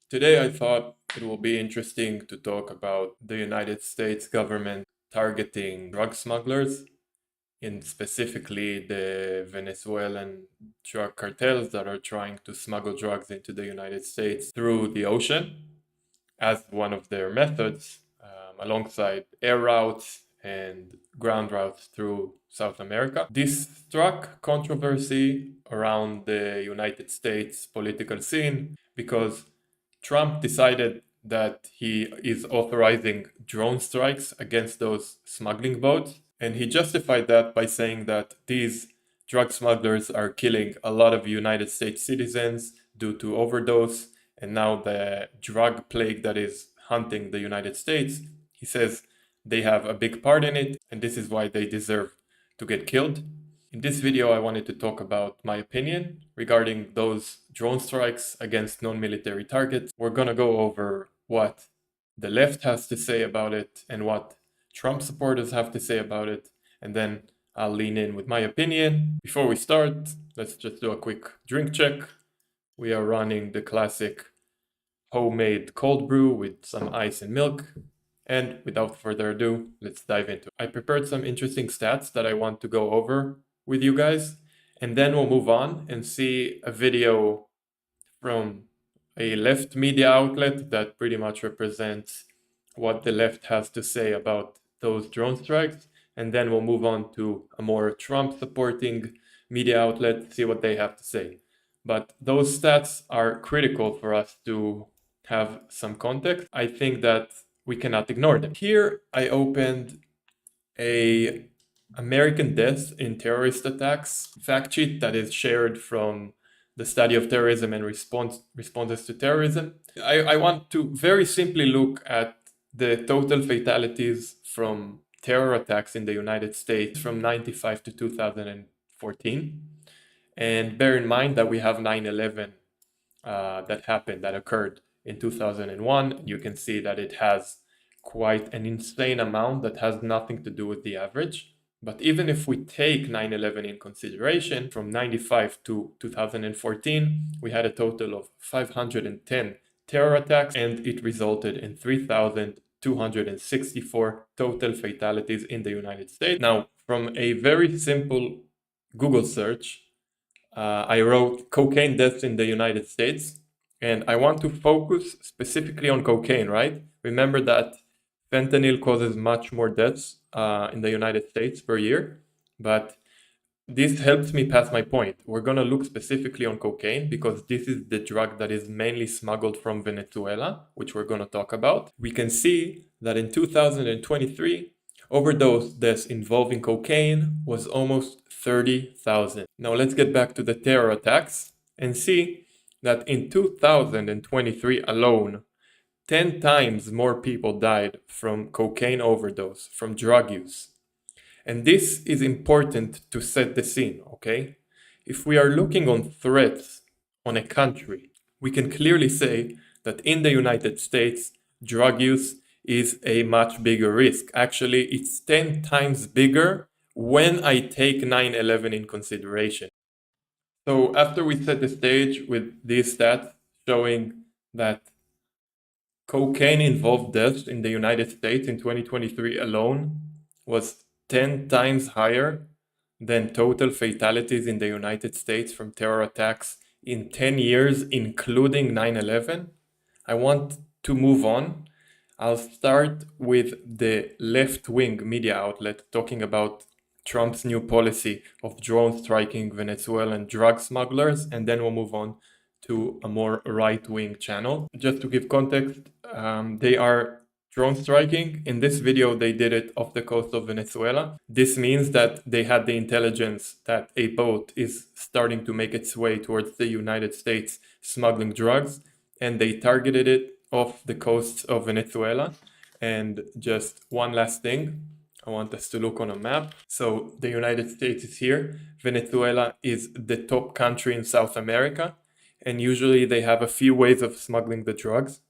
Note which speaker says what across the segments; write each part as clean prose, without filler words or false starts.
Speaker 1: Today I thought it will be interesting to talk about the United States government targeting drug smugglers, in specifically the Venezuelan drug cartels that are trying to smuggle drugs into the United States through the ocean as one of their methods, alongside air routes and ground routes through South America. This struck controversy around the United States political scene because Trump decided that he is authorizing drone strikes against those smuggling boats. And he justified that by saying that these drug smugglers are killing a lot of United States citizens due to overdose. And now the drug plague that is hunting the United States, he says they have a big part in it, and this is why they deserve to get killed. In this video, I wanted to talk about my opinion regarding those drone strikes against non-military targets. We're gonna go over what the left has to say about it and what Trump supporters have to say about it, and then I'll lean in with my opinion. Before we start, let's just do a quick drink check. We are running the classic homemade cold brew with some ice and milk. And without further ado, let's dive into it. I prepared some interesting stats that I want to go over with you guys, and then we'll move on and see a video from a left media outlet that pretty much represents what the left has to say about those drone strikes, and then we'll move on to a more Trump supporting media outlet, see what they have to say. But those stats are critical for us to have some context. I think that we cannot ignore them. Here I opened a American deaths in terrorist attacks fact sheet that is shared from the study of terrorism and responses to terrorism. I want to very simply look at the total fatalities from terror attacks in the United States from 95 to 2014. And bear in mind that we have 9/11 that occurred in 2001. You can see that it has quite an insane amount that has nothing to do with the average. But even if we take 9/11 in consideration, from 95 to 2014, we had a total of 510 terror attacks, and it resulted in 3,264 total fatalities in the United States. Now, from a very simple Google search, I wrote cocaine deaths in the United States, and I want to focus specifically on cocaine, right? Remember that fentanyl causes much more deaths in the United States per year, but this helps me pass my point. We're going to look specifically on cocaine because this is the drug that is mainly smuggled from Venezuela, which we're going to talk about. We can see that in 2023, overdose deaths involving cocaine was almost 30,000. Now let's get back to the terror attacks and see that in 2023 alone, 10 times more people died from cocaine overdose, from drug use. And this is important to set the scene, okay? If we are looking on threats on a country, we can clearly say that in the United States, drug use is a much bigger risk. Actually, it's 10 times bigger when I take 9/11 in consideration. So after we set the stage with these stats showing that cocaine involved deaths in the United States in 2023 alone was 10 times higher than total fatalities in the United States from terror attacks in 10 years, including 9/11. I want to move on. I'll start with the left-wing media outlet talking about Trump's new policy of drone striking Venezuelan drug smugglers, and then we'll move on to a more right-wing channel. Just to give context, they are drone striking. In this video, they did it off the coast of Venezuela. This means that they had the intelligence that a boat is starting to make its way towards the United States smuggling drugs, and they targeted it off the coast of Venezuela. And just one last thing, I want us to look on a map. So the United States is here. Venezuela is the top country in South America. And usually they have a few ways of smuggling the drugs.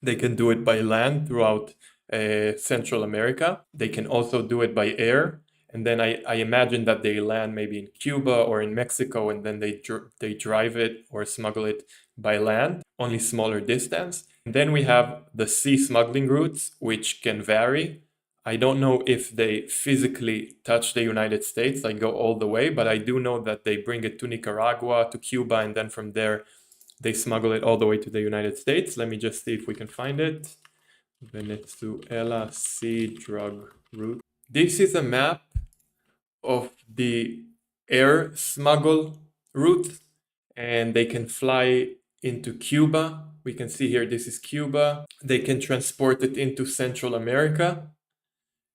Speaker 1: They can do it by land throughout Central America. They can also do it by air. And then I imagine that they land maybe in Cuba or in Mexico, and then they drive it or smuggle it by land, only smaller distance. And then we have the sea smuggling routes, which can vary. I don't know if they physically touch the United States, like go all the way, but I do know that they bring it to Nicaragua, to Cuba, and then from there they smuggle it all the way to the United States. Let me just see if we can find it. Venezuela sea drug route. This is a map of the air smuggle route, and they can fly into Cuba. We can see here, this is Cuba. They can transport it into Central America.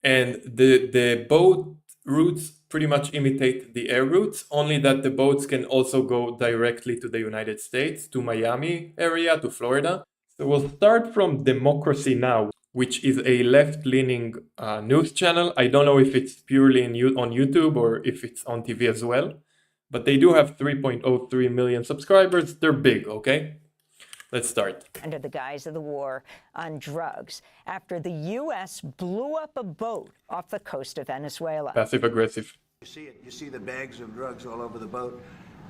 Speaker 1: And the boat routes pretty much imitate the air routes, only that the boats can also go directly to the United States, to Miami area, to Florida. So we'll start from Democracy Now!, which is a left-leaning news channel. I don't know if it's purely on YouTube or if it's on TV as well, but they do have 3.03 million subscribers. They're big, okay? Let's start.
Speaker 2: Under the guise of the war on drugs, after the U.S. blew up a boat off the coast of Venezuela.
Speaker 1: Passive aggressive.
Speaker 3: You see it. You see the bags of drugs all over the boat.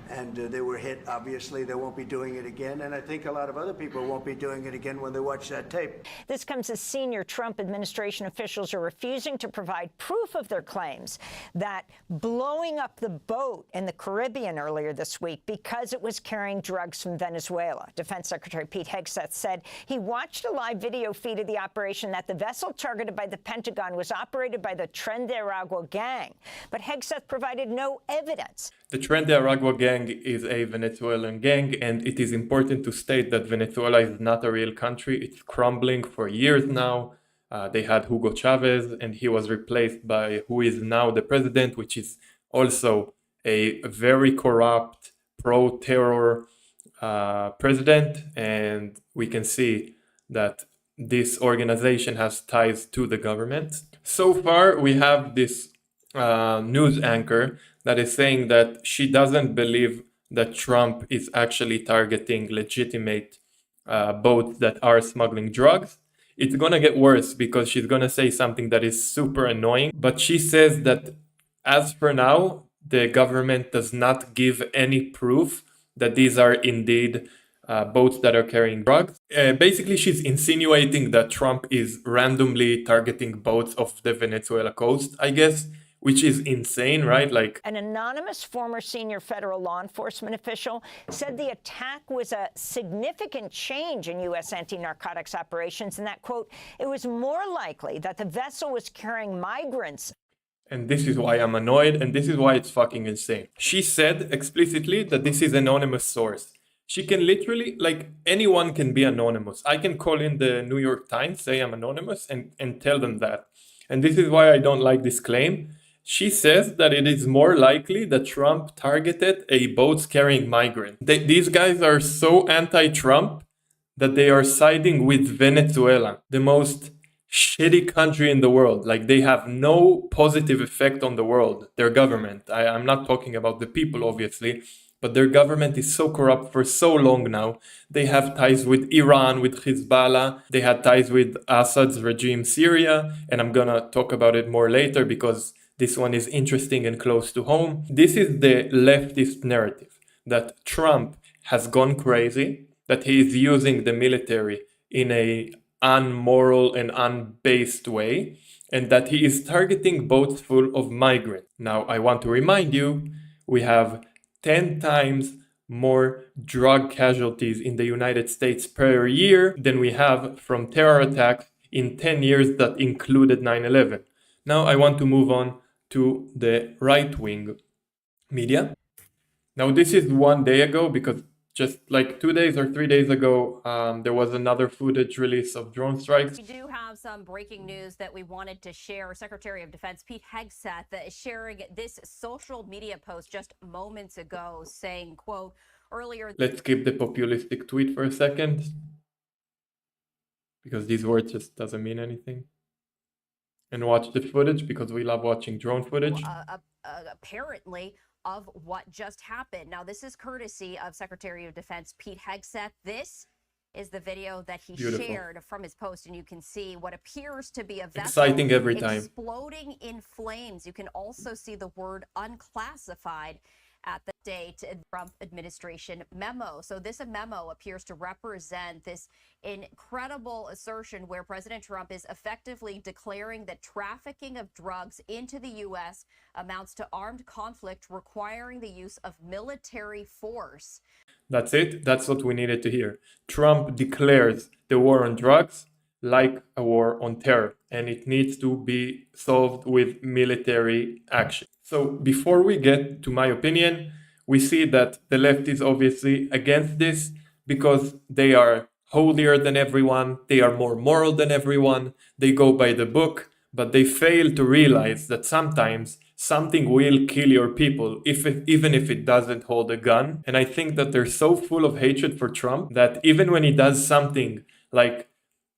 Speaker 3: And they were hit. Obviously, they won't be doing it again. And I think a lot of other people won't be doing it again when they watch that tape.
Speaker 2: This comes as senior Trump administration officials are refusing to provide proof of their claims that blowing up the boat in the Caribbean earlier this week because it was carrying drugs from Venezuela. Defense Secretary Pete Hegseth said he watched a live video feed of the operation, that the vessel targeted by the Pentagon was operated by the Tren de Aragua gang. But Hegseth provided no evidence.
Speaker 1: The Tren de Aragua gang is a Venezuelan gang, and it is important to state that Venezuela is not a real country. It's crumbling for years now. They had Hugo Chavez, and he was replaced by who is now the president, which is also a very corrupt, pro-terror president. And we can see that this organization has ties to the government. So far, we have this news anchor that is saying that she doesn't believe that Trump is actually targeting legitimate boats that are smuggling drugs. It's gonna get worse because she's gonna say something that is super annoying. But she says that as for now, the government does not give any proof that these are indeed boats that are carrying drugs. Basically, she's insinuating that Trump is randomly targeting boats off the Venezuela coast, I guess, which is insane, right? Like,
Speaker 2: an anonymous former senior federal law enforcement official said the attack was a significant change in U.S. anti-narcotics operations, and that, quote, it was more likely that the vessel was carrying migrants.
Speaker 1: And this is why I'm annoyed, and this is why it's fucking insane. She said explicitly that this is an anonymous source. She can literally, like, anyone can be anonymous. I can call in the New York Times, say I'm anonymous, and tell them that. And this is why I don't like this claim. She says that it is more likely that Trump targeted a boat carrying migrants. These guys are so anti-Trump that they are siding with Venezuela, the most shitty country in the world. Like, they have no positive effect on the world, their government. I'm not talking about the people, obviously, but their government is so corrupt for so long now. They have ties with Iran, with Hezbollah. They had ties with Assad's regime, Syria, and I'm gonna talk about it more later because this one is interesting and close to home. This is the leftist narrative, that Trump has gone crazy, that he is using the military in a unmoral and unbased way, and that he is targeting boats full of migrants. Now, I want to remind you, we have 10 times more drug casualties in the United States per year than we have from terror attacks in 10 years that included 9/11. Now I want to move on to the right-wing media. Now this is 1 day ago, because just like 2 days or 3 days ago, there was another footage release of drone strikes.
Speaker 4: We do have some breaking news that we wanted to share. Secretary of Defense Pete Hegseth is sharing this social media post just moments ago saying, quote, earlier...
Speaker 1: Let's skip the populistic tweet for a second, because these words just doesn't mean anything. And watch the footage, because we love watching drone footage.
Speaker 4: Apparently, of what just happened. Now, this is courtesy of Secretary of Defense Pete Hegseth. This is the video that he shared from his post, and you can see what appears to be a vessel
Speaker 1: exciting every time
Speaker 4: exploding in flames. You can also see the word unclassified at the date Trump administration memo. So this memo appears to represent this incredible assertion where President Trump is effectively declaring that trafficking of drugs into the U.S. amounts to armed conflict requiring the use of military force.
Speaker 1: That's it. That's what we needed to hear. Trump declares the war on drugs like a war on terror, and it needs to be solved with military action. So before we get to my opinion, we see that the left is obviously against this because they are holier than everyone, they are more moral than everyone, they go by the book, but they fail to realize that sometimes something will kill your people, even if it doesn't hold a gun. And I think that they're so full of hatred for Trump that even when he does something like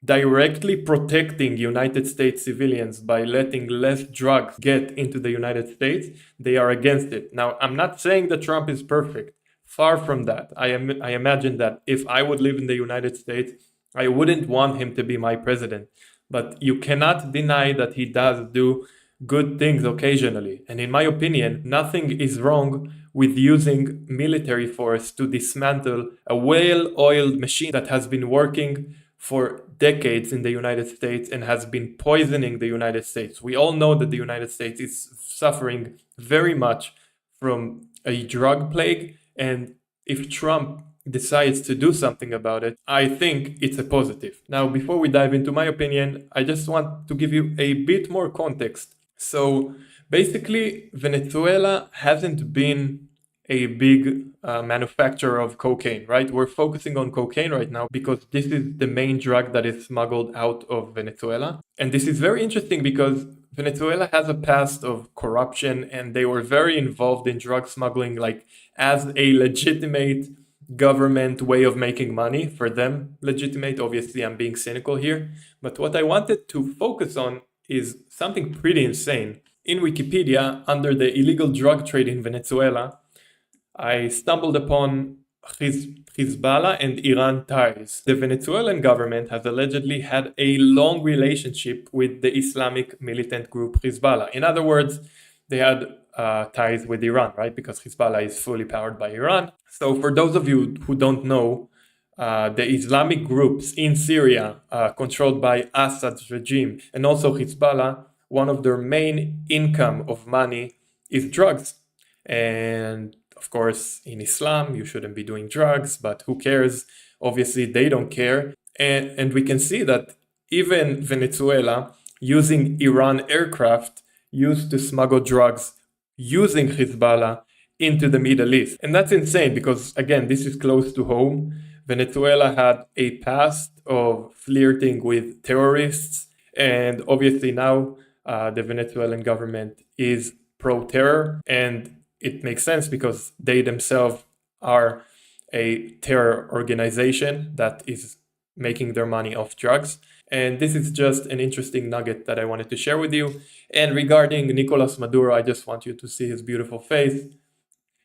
Speaker 1: directly protecting United States civilians by letting less drugs get into the United States, they are against it. Now, I'm not saying that Trump is perfect. Far from that. I imagine that if I would live in the United States, I wouldn't want him to be my president. But you cannot deny that he does do good things occasionally. And in my opinion, nothing is wrong with using military force to dismantle a well-oiled machine that has been working for decades in the United States and has been poisoning the United States. We all know that the United States is suffering very much from a drug plague, and if Trump decides to do something about it, I think it's a positive. Now, before we dive into my opinion, I just want to give you a bit more context. So basically, Venezuela hasn't been a big manufacturer of cocaine, right? We're focusing on cocaine right now because this is the main drug that is smuggled out of Venezuela. And this is very interesting because Venezuela has a past of corruption and they were very involved in drug smuggling, like as a legitimate government way of making money for them. Legitimate, obviously, I'm being cynical here. But what I wanted to focus on is something pretty insane. In Wikipedia, under the illegal drug trade in Venezuela, I stumbled upon Hezbollah and Iran ties. The Venezuelan government has allegedly had a long relationship with the Islamic militant group Hezbollah. In other words, they had ties with Iran, right? Because Hezbollah is fully powered by Iran. So for those of you who don't know, the Islamic groups in Syria controlled by Assad's regime and also Hezbollah, one of their main income of money is drugs. And of course, in Islam, you shouldn't be doing drugs, but who cares? Obviously, they don't care. And we can see that even Venezuela, using Iran aircraft, used to smuggle drugs using Hezbollah into the Middle East. And that's insane because, again, this is close to home. Venezuela had a past of flirting with terrorists. And obviously now the Venezuelan government is pro-terror. And it makes sense because they themselves are a terror organization that is making their money off drugs. And this is just an interesting nugget that I wanted to share with you. And regarding Nicolas Maduro, I just want you to see his beautiful face.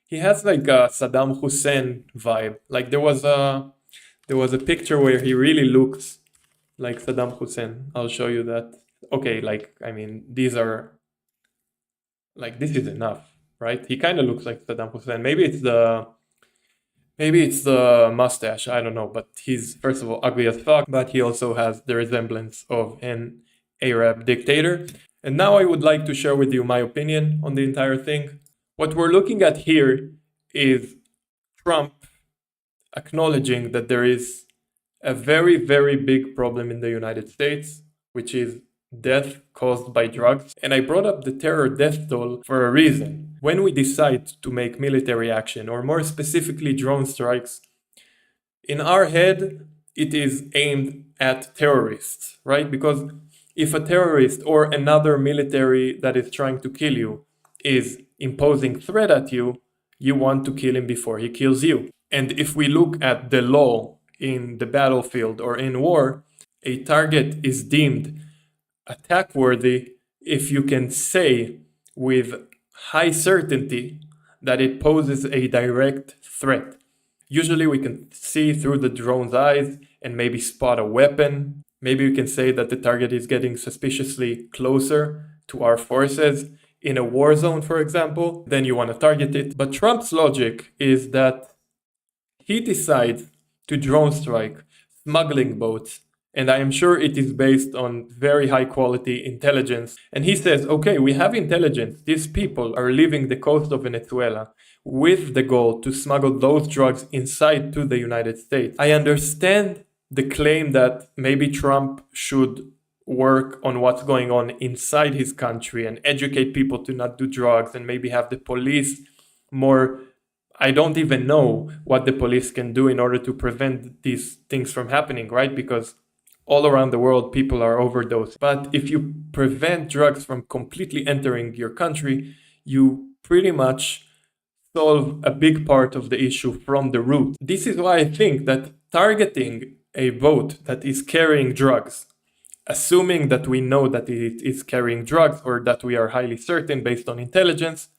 Speaker 1: He has like a Saddam Hussein vibe. Like there was a picture where he really looks like Saddam Hussein. I'll show you that. Okay, like, I mean, these are, like, this is enough, right? He kind of looks like Saddam Hussein. Maybe it's the mustache, I don't know, but he's, first of all, ugly as fuck, but he also has the resemblance of an Arab dictator. And now I would like to share with you my opinion on the entire thing. What we're looking at here is Trump acknowledging that there is a very, very big problem in the United States, which is death caused by drugs. And I brought up the terror death toll for a reason. When we decide to make military action, or more specifically drone strikes, in our head, it is aimed at terrorists, right? Because if a terrorist or another military that is trying to kill you is imposing threat at you, you want to kill him before he kills you. And if we look at the law in the battlefield or in war, a target is deemed attack worthy if you can say with high certainty that it poses a direct threat. Usually we can see through the drone's eyes and maybe spot a weapon. Maybe we can say that the target is getting suspiciously closer to our forces. in a war zone, for example, then you want to target it. But Trump's logic is that he decides to drone strike smuggling boats, and I am sure it is based on very high quality intelligence. And he says, okay, we have intelligence. These people are leaving the coast of Venezuela with the goal to smuggle those drugs inside to the United States. I understand the claim that maybe Trump should work on what's going on inside his country and educate people to not do drugs and maybe have the police more. I don't even know what the police can do in order to prevent these things from happening, right? Because all around the world, people are overdosed. But if you prevent drugs from completely entering your country, you pretty much solve a big part of the issue from the root. This is why I think that targeting a boat that is carrying drugs, assuming that we know that it is carrying drugs or that we are highly certain based on intelligence,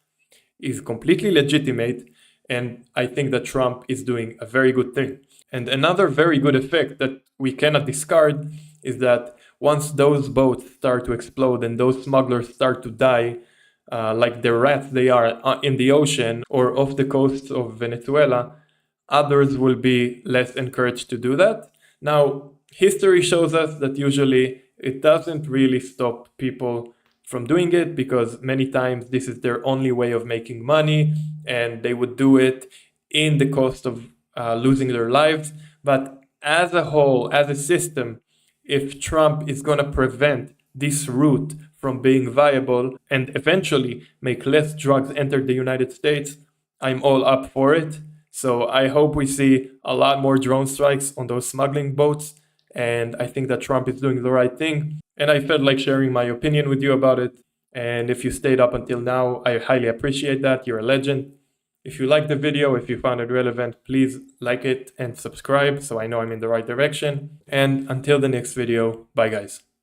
Speaker 1: is completely legitimate. And I think that Trump is doing a very good thing. And another very good effect that we cannot discard is that once those boats start to explode and those smugglers start to die, like the rats they are in the ocean or off the coast of Venezuela, others will be less encouraged to do that. Now, history shows us that usually it doesn't really stop people from doing it, because many times this is their only way of making money and they would do it in the cost of losing their lives. But as a whole, as a system, if Trump is going to prevent this route from being viable and eventually make less drugs enter the United States, I'm all up for it. So I hope we see a lot more drone strikes on those smuggling boats. And I think that Trump is doing the right thing. And I felt like sharing my opinion with you about it. And if you stayed up until now, I highly appreciate that. You're a legend. If you liked the video, if you found it relevant, please like it and subscribe so I know I'm in the right direction. And until the next video, bye guys.